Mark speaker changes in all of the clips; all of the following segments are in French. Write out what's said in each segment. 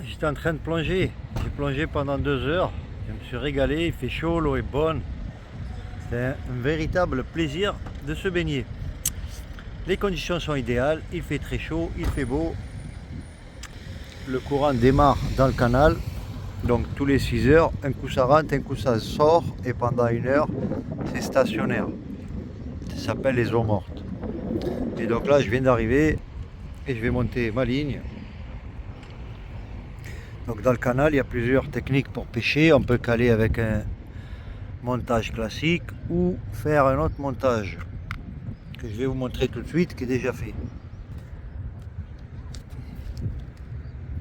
Speaker 1: J'étais en train de plonger. J'ai plongé pendant 2 heures. Je me suis régalé, il fait chaud, l'eau est bonne. C'est un véritable plaisir de se baigner. Les conditions sont idéales, il fait très chaud, il fait beau. Le courant démarre dans le canal. Donc tous les 6 heures, un coup ça rentre, un coup ça sort. Et pendant 1 heure, c'est stationnaire. Ça s'appelle les eaux mortes. Et donc là, je viens d'arriver et je vais monter ma ligne. Donc dans le canal, il y a plusieurs techniques pour pêcher. On peut caler avec un montage classique ou faire un autre montage que je vais vous montrer tout de suite, qui est déjà fait.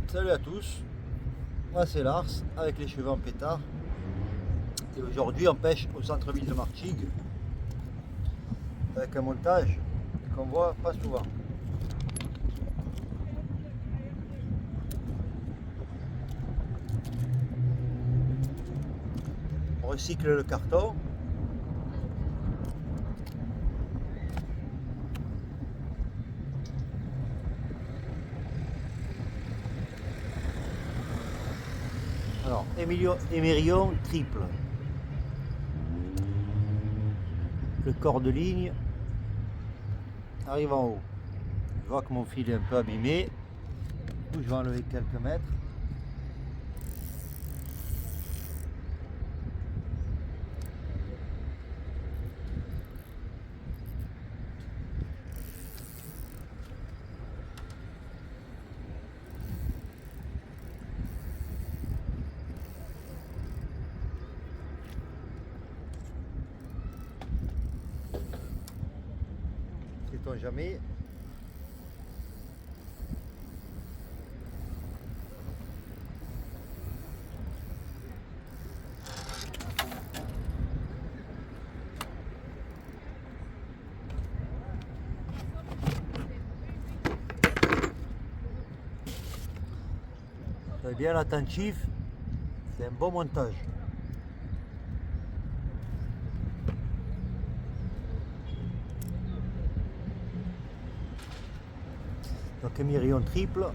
Speaker 1: Salut à tous, moi c'est Lars avec les cheveux en pétard. Et aujourd'hui on pêche au centre-ville de Martigues avec un montage qu'on voit pas souvent. On recycle le carton. Alors, émerion triple. Le corps de ligne arrive en haut. Je vois que mon fil est un peu abîmé. Du coup, je vais enlever quelques mètres. Sait-on jamais. Soyez bien attentif, c'est un bon montage. Donc émerion triple.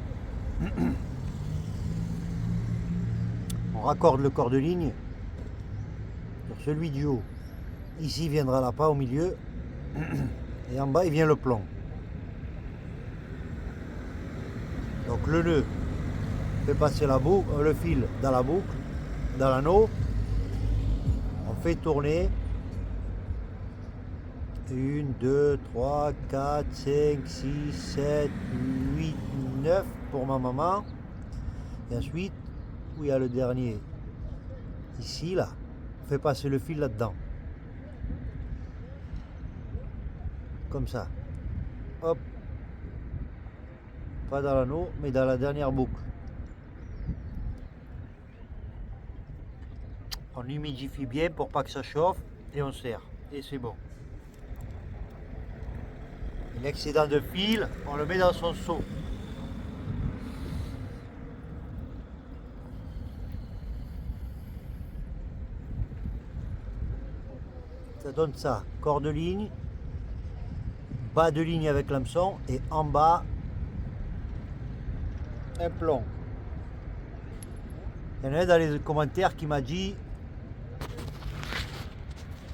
Speaker 1: On raccorde le corps de ligne sur celui du haut. Ici viendra l'appât au milieu et en bas il vient le plomb. Donc le nœud fait passer le fil dans la boucle, dans l'anneau. On fait tourner 1, 2, 3, 4, 5, 6, 7, 8, 9 pour ma maman. Et ensuite, où il y a le dernier, ici, là, on fait passer le fil là-dedans. Comme ça. Hop. Pas dans l'anneau, mais dans la dernière boucle. On humidifie bien pour pas que ça chauffe et on serre. Et c'est bon. L'excédent de fil, on le met dans son seau. Ça donne ça, corps de ligne, bas de ligne avec l'hameçon et en bas un plomb. Il y en a un dans les commentaires qui m'a dit: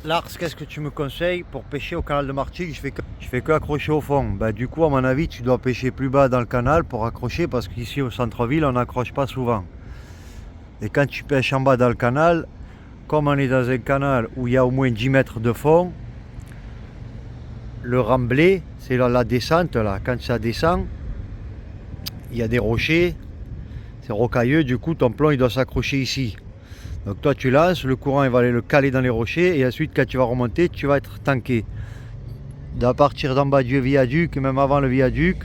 Speaker 1: Lars, qu'est-ce que tu me conseilles pour pêcher au canal de Martigues? Je fais que accrocher au fond. Bah, du coup, à mon avis, tu dois pêcher plus bas dans le canal pour accrocher, parce qu'ici au centre-ville, on n'accroche pas souvent. Et quand tu pêches en bas dans le canal, comme on est dans un canal où il y a au moins 10 mètres de fond, le remblai, c'est la descente là. Quand ça descend, il y a des rochers, c'est rocailleux, du coup ton plomb il doit s'accrocher ici. Donc toi tu lances, le courant il va aller le caler dans les rochers et ensuite quand tu vas remonter, tu vas être tanké. À partir d'en bas du viaduc, même avant le viaduc,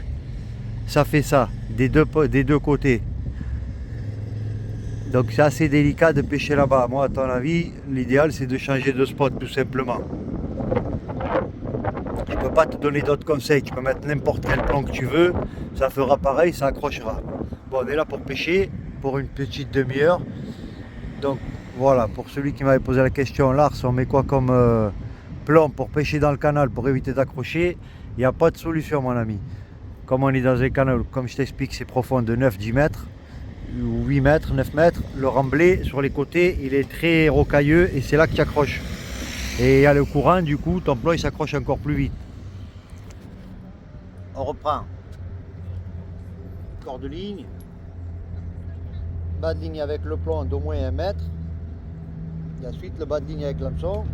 Speaker 1: ça fait ça, des deux côtés. Donc c'est assez délicat de pêcher là-bas. Moi à ton avis, l'idéal c'est de changer de spot tout simplement. Je ne peux pas te donner d'autres conseils, tu peux mettre n'importe quel plomb que tu veux, ça fera pareil, ça accrochera. Bon, on est là pour pêcher, pour une petite demi-heure. Donc voilà, pour celui qui m'avait posé la question, Lars, on met quoi comme plomb pour pêcher dans le canal pour éviter d'accrocher? Il n'y a pas de solution mon ami. Comme on est dans un canal, comme je t'explique, c'est profond de 9-10 mètres. ou 8 mètres, 9 mètres. Le remblai sur les côtés, il est très rocailleux et c'est là que tu accroches. Et il y a le courant, du coup, ton plomb il s'accroche encore plus vite. On reprend. Corde de ligne. Bas de ligne avec le plomb d'au moins 1 mètre. Et ensuite le bas de ligne avec l'hameçon.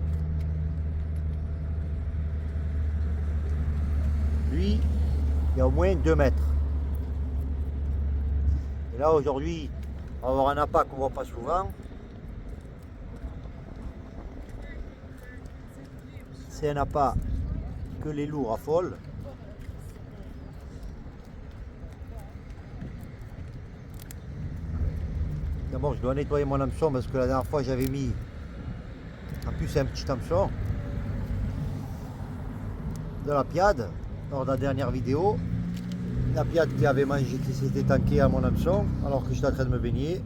Speaker 1: Lui, il y a au moins 2 mètres. Et là aujourd'hui, on va avoir un appât qu'on ne voit pas souvent. C'est un appât que les loups raffolent. D'abord je dois nettoyer mon hameçon parce que la dernière fois j'avais mis, en plus c'est un petit hameçon, de la piade lors de la dernière vidéo. La piade qui avait mangé, qui s'était tanké à mon hameçon alors que j'étais en train de me baigner.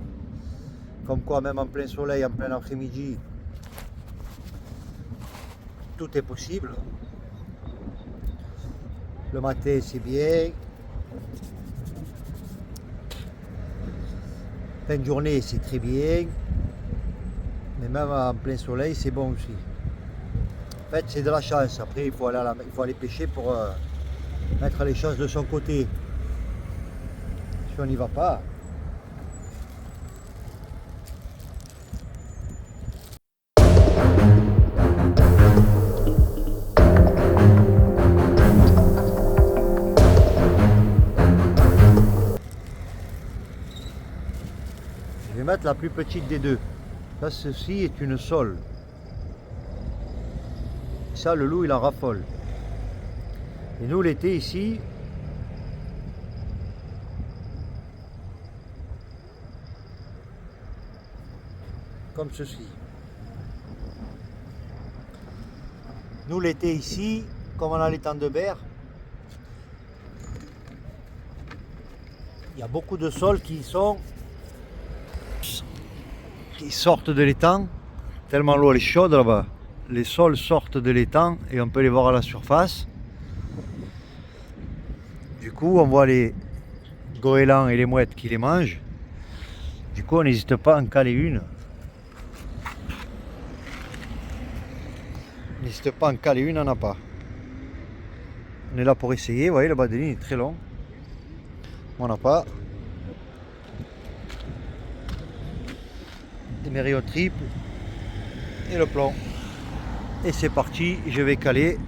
Speaker 1: Comme quoi même en plein soleil, en plein après-midi, tout est possible. Le matin c'est bien. Fin de journée c'est très bien. Mais même en plein soleil c'est bon aussi. En fait c'est de la chance. Après il faut aller pêcher pour mettre les choses de son côté. Si on n'y va pas. Je vais mettre la plus petite des deux. Ça, ceci est une sole. Ça, le loup, il en raffole. Et nous, l'été, ici, comme ceci. Nous, l'été, ici, comme on a les temps de berre, il y a beaucoup de sols qui sortent de l'étang, tellement l'eau est chaude là-bas. Les sols sortent de l'étang et on peut les voir à la surface. Du coup, on voit les goélands et les mouettes qui les mangent. Du coup, on n'hésite pas à en caler une. N'hésite pas à en caler une, on n'en a pas. On est là pour essayer. Vous voyez, le bas de ligne est très long. On n'a pas. Des mériots triples et le plomb. Et c'est parti, je vais caler.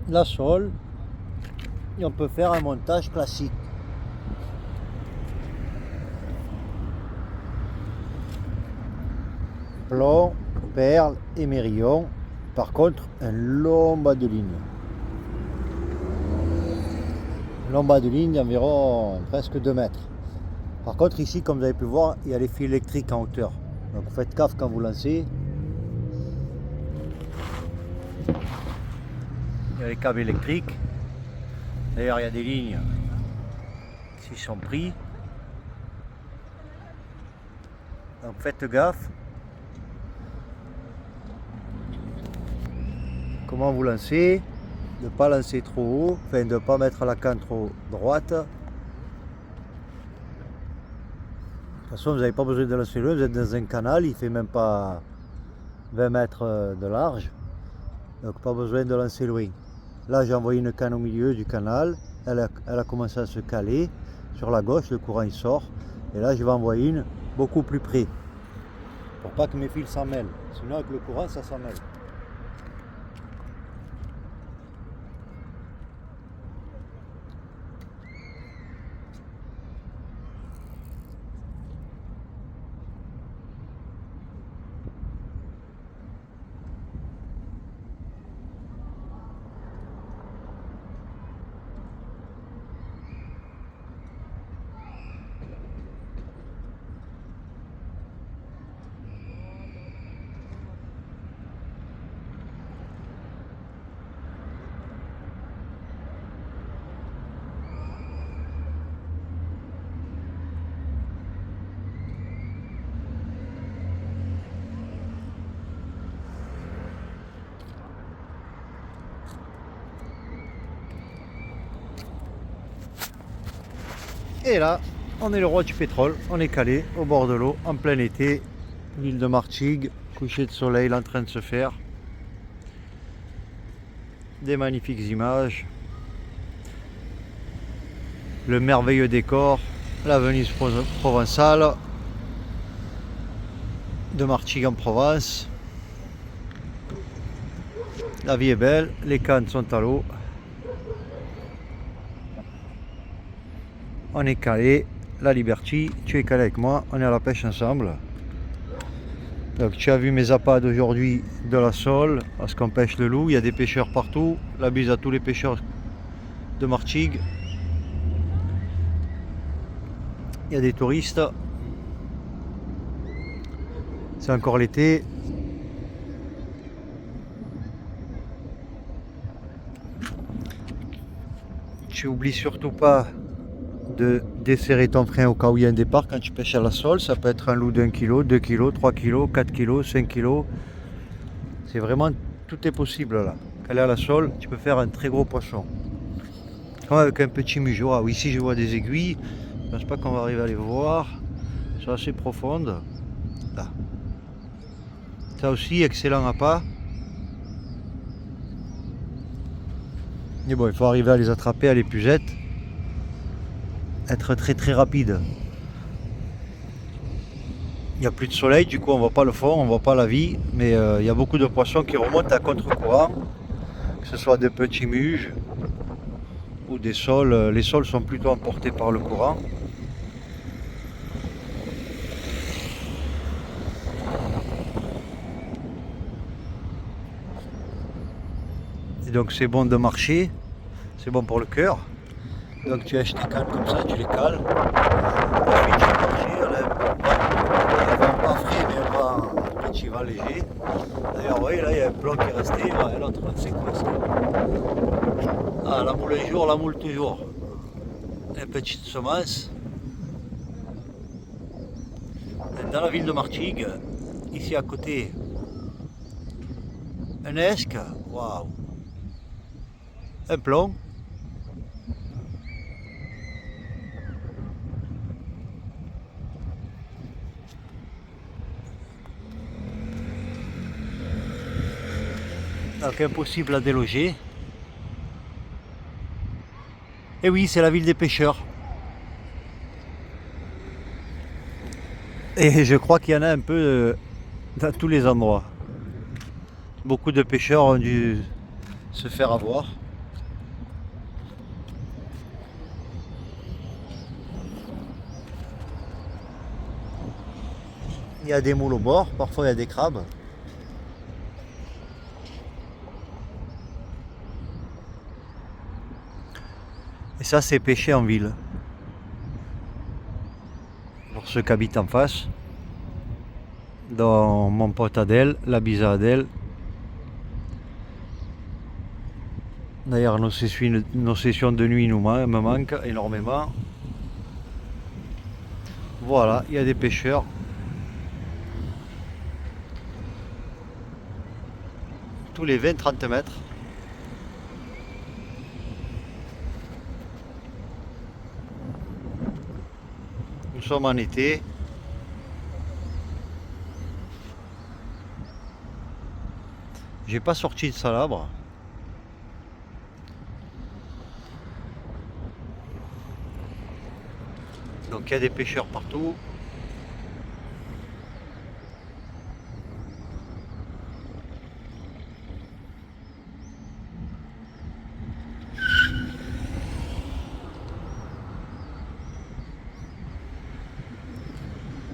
Speaker 1: la sole et on peut faire un montage classique. Plomb, perle, émerillon. Par contre, un long bas de ligne. Long bas de ligne d'environ presque 2 mètres. Par contre, ici, comme vous avez pu voir, il y a les fils électriques en hauteur. Donc faites gaffe quand vous lancez. Il y a les câbles électriques. D'ailleurs, il y a des lignes qui sont prises. Donc faites gaffe. Comment vous lancez, de ne pas lancer trop haut, enfin de ne pas mettre la canne trop droite. De toute façon, vous n'avez pas besoin de lancer loin, vous êtes dans un canal, il ne fait même pas 20 mètres de large, donc pas besoin de lancer loin. Là, j'ai envoyé une canne au milieu du canal, elle a commencé à se caler sur la gauche, le courant il sort, et là je vais envoyer une beaucoup plus près, pour pas que mes fils s'en mêlent, sinon avec le courant ça s'en mêle. Et là, on est le roi du pétrole, on est calé au bord de l'eau, en plein été, l'île de Martigues, coucher de soleil en train de se faire. Des magnifiques images, le merveilleux décor, la Venise provençale, de Martigues en Provence. La vie est belle, les cannes sont à l'eau. On est calé, la Liberty, tu es calé avec moi, on est à la pêche ensemble. Donc tu as vu mes appâts d'aujourd'hui de la sole, parce qu'on pêche le loup, il y a des pêcheurs partout. La bise à tous les pêcheurs de Martigues. Il y a des touristes. C'est encore l'été. Tu oublies surtout pas de desserrer ton frein au cas où il y a un départ quand tu pêches à la sole. Ça peut être un loup d'1 kg, 2 kg, 3 kg, 4 kg, 5 kg. C'est vraiment, tout est possible là. Quand elle est à la sole, tu peux faire un très gros poisson. Comme avec un petit museau. Ah oui, ici je vois des aiguilles. Je ne pense pas qu'on va arriver à les voir. Elles sont assez profondes. Là. Ça aussi, excellent appât. Mais bon, il faut arriver à les attraper à l'épuisette. Être très très rapide. Il n'y a plus de soleil, du coup on ne voit pas le fond, on ne voit pas la vie, mais il y a beaucoup de poissons qui remontent à contre-courant, que ce soit des petits muges ou des sols. Les sols sont plutôt emportés par le courant. Et donc c'est bon de marcher, c'est bon pour le cœur. Donc tu achètes tes cannes comme ça, tu les cales. Ensuite tu vas marcher, elle va pas frais mais elle va un petit vent léger. D'ailleurs vous voyez là il y a un plomb qui est resté, l'autre c'est quoi ça? Ah, la moule un jour, la moule toujours. Une petite semence. Dans la ville de Martigues, ici à côté, un esque, waouh, un plomb. Donc impossible à déloger. Et oui, c'est la ville des pêcheurs. Et je crois qu'il y en a un peu dans tous les endroits. Beaucoup de pêcheurs ont dû se faire avoir. Il y a des moules au bord, parfois il y a des crabes. Et ça, c'est pêché en ville. Pour ceux qui habitent en face, dans mon pote Adèle, la bise à Adèle. D'ailleurs, nos sessions de nuit me manquent énormément. Voilà, il y a des pêcheurs. Tous les 20-30 mètres. Nous sommes en été. J'ai pas sorti de Salabre. Donc il y a des pêcheurs partout.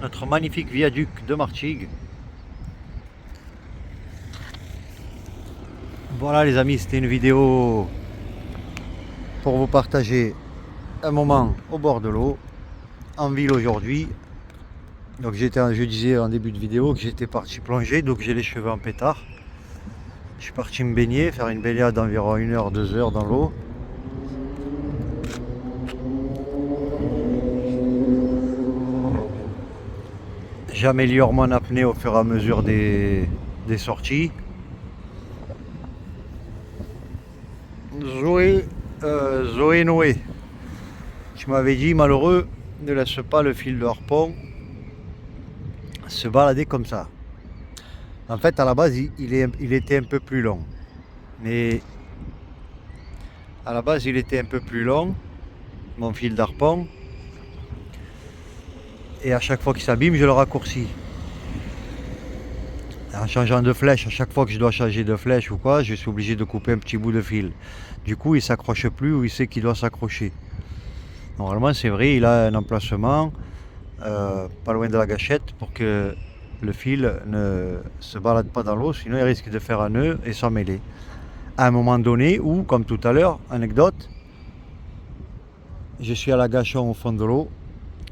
Speaker 1: Notre magnifique viaduc de Martigues. Voilà les amis, c'était une vidéo pour vous partager un moment au bord de l'eau, en ville aujourd'hui. Donc je disais en début de vidéo que j'étais parti plonger, donc j'ai les cheveux en pétard. Je suis parti me baigner, faire une baignade d'environ 1 heure, 2 heures dans l'eau. J'améliore mon apnée au fur et à mesure des sorties. Zoé Noé, tu m'avais dit, malheureux, ne laisse pas le fil de harpon se balader comme ça. En fait, à la base, il était un peu plus long. Mais à la base, il était un peu plus long, mon fil d'harpon. Et à chaque fois qu'il s'abîme, je le raccourcis. En changeant de flèche, à chaque fois que je dois changer de flèche ou quoi, je suis obligé de couper un petit bout de fil. Du coup, il ne s'accroche plus où il sait qu'il doit s'accrocher. Normalement, c'est vrai, il a un emplacement pas loin de la gâchette pour que le fil ne se balade pas dans l'eau, sinon il risque de faire un nœud et s'en mêler. À un moment donné, ou comme tout à l'heure, anecdote, je suis à la Gachon au fond de l'eau,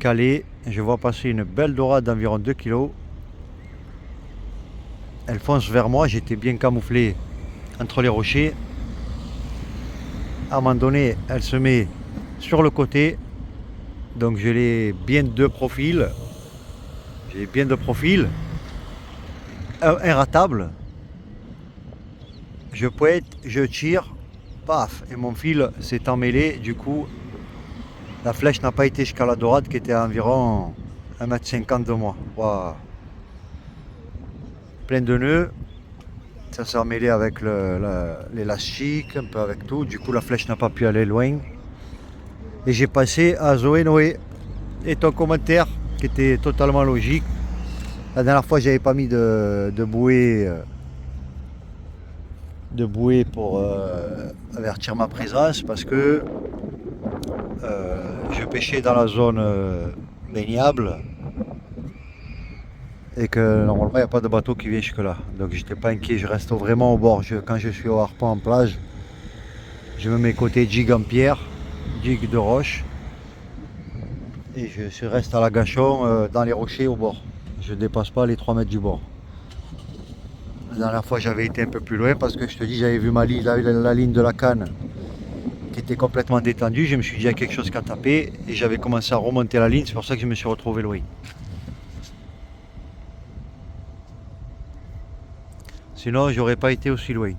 Speaker 1: calé, je vois passer une belle dorade d'environ 2 kg. Elle fonce vers moi, j'étais bien camouflé entre les rochers. À un moment donné, elle se met sur le côté, donc je l'ai bien de profil. J'ai bien de profil, inratable. Je pointe, je tire, paf, et mon fil s'est emmêlé. Du coup, la flèche n'a pas été jusqu'à la dorade qui était à environ 1,50 m de moi. Wow. Plein de nœuds, ça s'est emmêlé avec l'élastique, un peu avec tout. Du coup, la flèche n'a pas pu aller loin. Et j'ai passé à Zoé Noé. Et ton commentaire qui était totalement logique. La dernière fois, j'avais pas mis de bouée pour avertir ma présence parce que je pêchais dans la zone baignable et que normalement il n'y a pas de bateau qui vient jusque là. Donc j'étais pas inquiet, je reste vraiment au bord. Quand je suis au harpon en plage, je me mets côté jig en pierre, jig de roche. Et je reste à la Gachon dans les rochers au bord. Je ne dépasse pas les 3 mètres du bord. La dernière fois j'avais été un peu plus loin parce que je te dis j'avais vu la ligne de la canne qui était complètement détendue. Je me suis dit il y a quelque chose qui a tapé et j'avais commencé à remonter la ligne, c'est pour ça que je me suis retrouvé loin. Sinon j'aurais pas été aussi loin.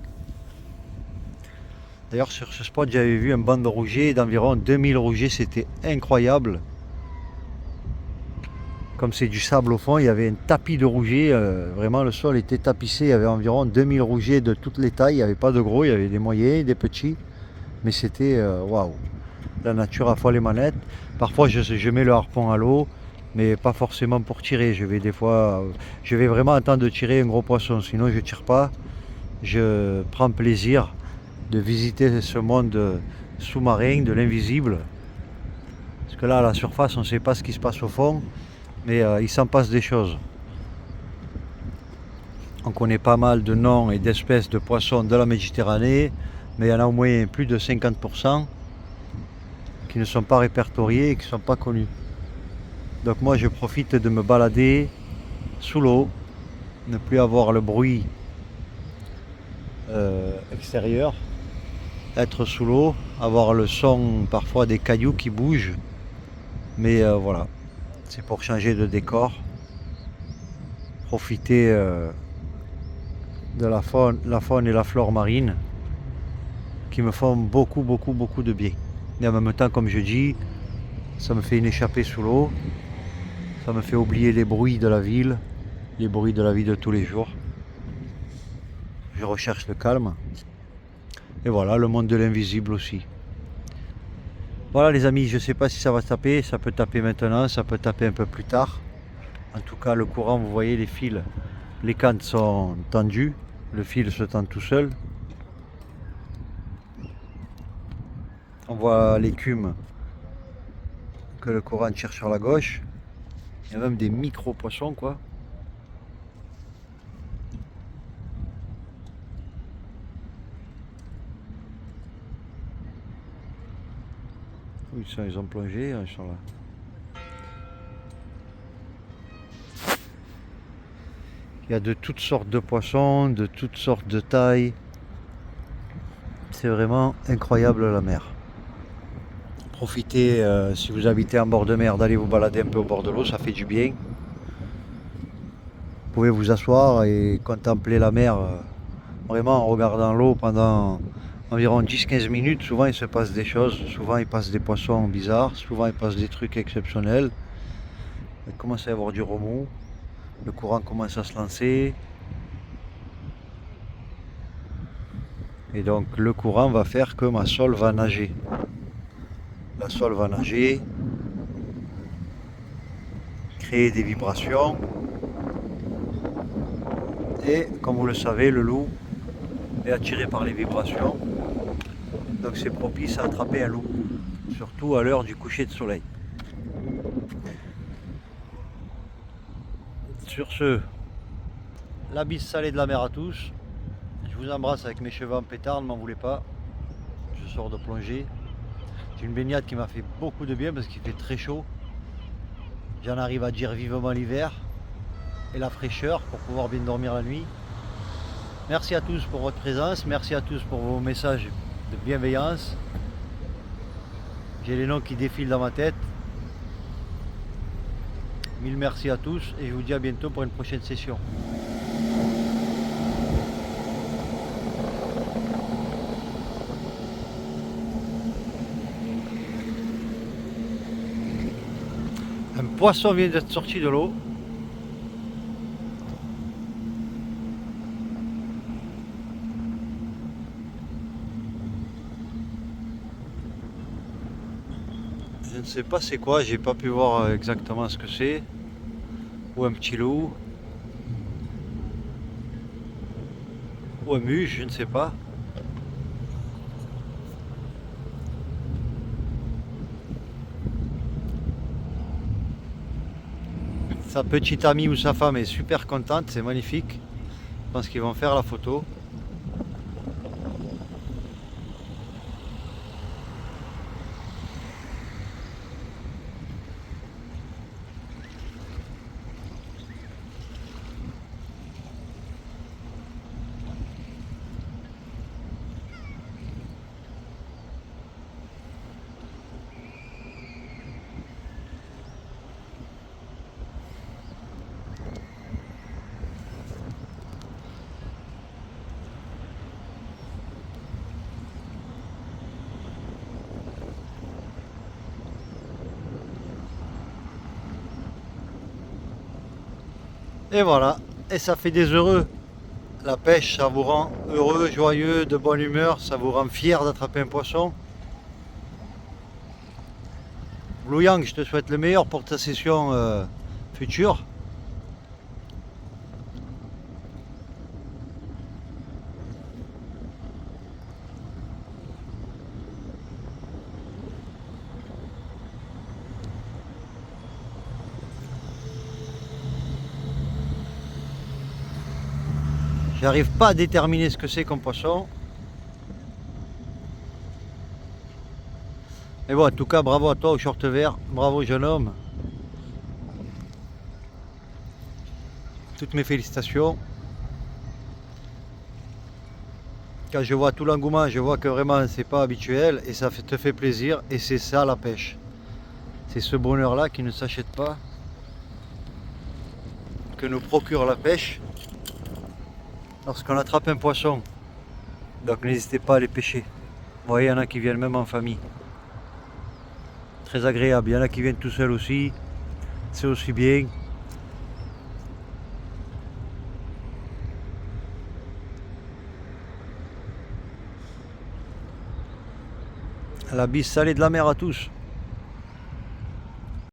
Speaker 1: D'ailleurs sur ce spot j'avais vu un banc de rouget d'environ 2000 rougets, c'était incroyable. Comme c'est du sable au fond, il y avait un tapis de rouget, vraiment le sol était tapissé, il y avait environ 2000 rougets de toutes les tailles, il n'y avait pas de gros, il y avait des moyens, des petits, mais c'était waouh, la nature a foi les manettes. Parfois je mets le harpon à l'eau, mais pas forcément pour tirer, je vais vraiment attendre de tirer un gros poisson, sinon je ne tire pas. Je prends plaisir de visiter ce monde sous-marin, de l'invisible, parce que là à la surface on ne sait pas ce qui se passe au fond. Mais il s'en passe des choses. On connaît pas mal de noms et d'espèces de poissons de la Méditerranée, mais il y en a au moins plus de 50% qui ne sont pas répertoriés et qui ne sont pas connus. Donc moi je profite de me balader sous l'eau, ne plus avoir le bruit extérieur, être sous l'eau, avoir le son parfois des cailloux qui bougent, mais voilà, c'est pour changer de décor, profiter de la faune et la flore marine qui me font beaucoup de bien. Et en même temps, comme je dis, ça me fait une échappée sous l'eau, ça me fait oublier les bruits de la ville, les bruits de la vie de tous les jours. Je recherche le calme. Et voilà, le monde de l'invisible aussi. Voilà les amis, je ne sais pas si ça va taper, ça peut taper maintenant, ça peut taper un peu plus tard. En tout cas, le courant, vous voyez les fils, les cantes sont tendues, le fil se tend tout seul. On voit l'écume que le courant tire sur la gauche. Il y a même des micro-poissons quoi. Où ils sont? Ils ont plongé, ils sont là. Il y a de toutes sortes de poissons, de toutes sortes de tailles. C'est vraiment incroyable la mer. Profitez, si vous habitez en bord de mer, d'aller vous balader un peu au bord de l'eau, ça fait du bien. Vous pouvez vous asseoir et contempler la mer vraiment en regardant l'eau pendant environ 10-15 minutes. Souvent il se passe des choses, souvent il passe des poissons bizarres, souvent il passe des trucs exceptionnels. Il commence à y avoir du remous, le courant commence à se lancer. Et donc le courant va faire que ma sole va nager. La sole va nager, créer des vibrations. Et comme vous le savez, le loup est attiré par les vibrations. Donc c'est propice à attraper un loup, surtout à l'heure du coucher de soleil. Sur ce, la bise salée de la mer à tous. Je vous embrasse avec mes cheveux en pétard, ne m'en voulez pas. Je sors de plongée. C'est une baignade qui m'a fait beaucoup de bien parce qu'il fait très chaud. J'en arrive à dire vivement l'hiver et la fraîcheur pour pouvoir bien dormir la nuit. Merci à tous pour votre présence, merci à tous pour vos messages de bienveillance. J'ai les noms qui défilent dans ma tête. Mille merci à tous et je vous dis à bientôt pour une prochaine session. Un poisson vient d'être sorti de l'eau. Je ne sais pas c'est quoi, j'ai pas pu voir exactement ce que c'est. Ou un petit loup. Ou un muge, je ne sais pas. Sa petite amie ou sa femme est super contente, c'est magnifique. Je pense qu'ils vont faire la photo. Et voilà, et ça fait des heureux. La pêche, ça vous rend heureux, joyeux, de bonne humeur, ça vous rend fier d'attraper un poisson. Blue Yang, je te souhaite le meilleur pour ta session future. J'arrive pas à déterminer ce que c'est comme poisson. Mais bon, en tout cas, bravo à toi au short vert. Bravo jeune homme. Toutes mes félicitations. Quand je vois tout l'engouement, je vois que vraiment c'est pas habituel et ça te fait plaisir et c'est ça la pêche. C'est ce bonheur-là qui ne s'achète pas, que nous procure la pêche lorsqu'on attrape un poisson. Donc n'hésitez pas à les pêcher. Vous voyez, il y en a qui viennent même en famille. Très agréable. Il y en a qui viennent tout seuls aussi. C'est aussi bien. La bise salée de la mer à tous.